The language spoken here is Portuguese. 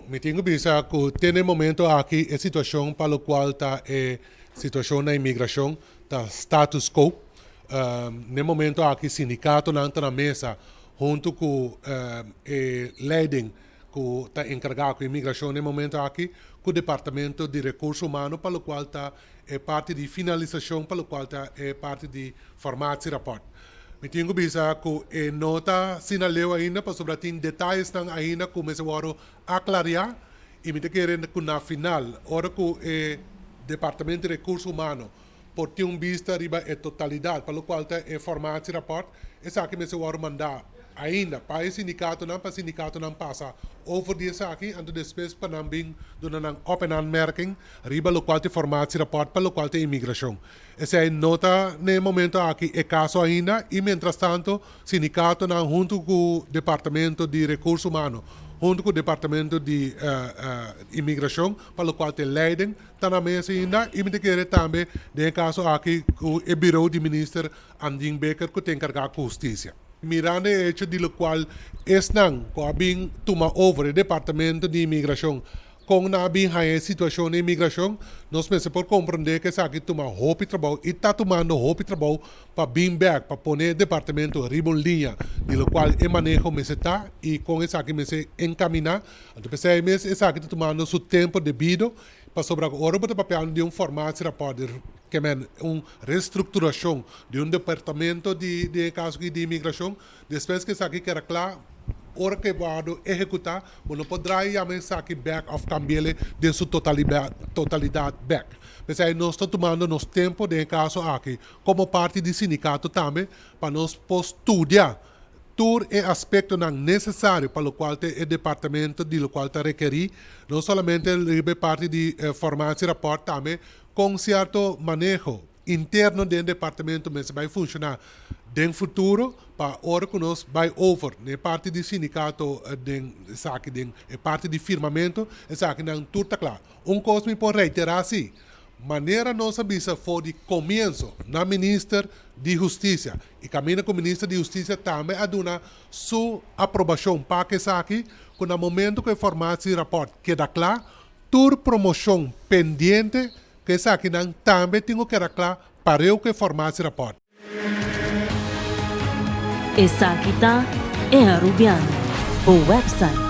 me tenho bisa que tem momento aqui a situação para o qual está a situação na imigração, tá status quo. No momento aqui sindicato não está na mesa junto com o leading que está encarregado com a imigração no momento aqui com o departamento de recursos humanos para o qual está parte de finalização para o qual está parte de formato e rapport. Me tenho bisa que nota sinaleu ainda para sobre tem detalhes não ainda começa a aclarar e me querendo que na final hora que o departamento de recursos humanos por ter vista riba a totalidade para o qual está formato e rapport essa aqui me se mandar ainda para o sindicato não passa over dessa aqui and depois para não bem do não open aanmerking riba o qual tem formato e rapport para o qual tem imigração. Essa é nota no momento aqui é caso ainda e mientras tanto sindicato não junto com o departamento de recursos humanos junto com o departamento de imigração para o qual tem leiding está na mesa ainda e me querer também no caso aqui o bureau de ministro Andin Becker que tem encarregado com justiça. Mirando o hecho de lo qual estão com toma over o departamento de imigração com na a situação de imigração nós pensamos por compreender que aqui toma roupa e trabalho e está tomando roupa e trabalho para bring back para pôr o departamento riba linha de lo qual é manejo me está e com isso aqui me se encaminar então pensei mesmo isso aqui está tomando seu tempo devido para sobre agora para papel de formato rapport que é uma reestruturação de departamento de caso de imigração depois que isso aqui quer claro hora que vai executar, não poderá ir a mensagem back of cambiar de sua totalidade back. Mas aí nós estamos tomando nosso tempo de caso aqui, como parte do sindicato também, para nós estudar todo o aspecto necessário para o qual o departamento de lo qual está requerir, não somente a parte de formato e rapport também, com certo manejo interno do departamento, mas vai funcionar no futuro para hora que nós vai over na parte de sindicato de parte de firmamento essa aqui não tudo está claro coisa me pode reiterar assim maneira nossa visa foi de começo na ministra de justiça e caminha com o ministro de justiça também a dar sua aprovação para que essa aqui quando no momento que o formato e rapport queda claro toda promoção pendente que essa aqui não também tem que quedar claro para eu que formato e rapport. Essa aqui tá é a Rubiano, o website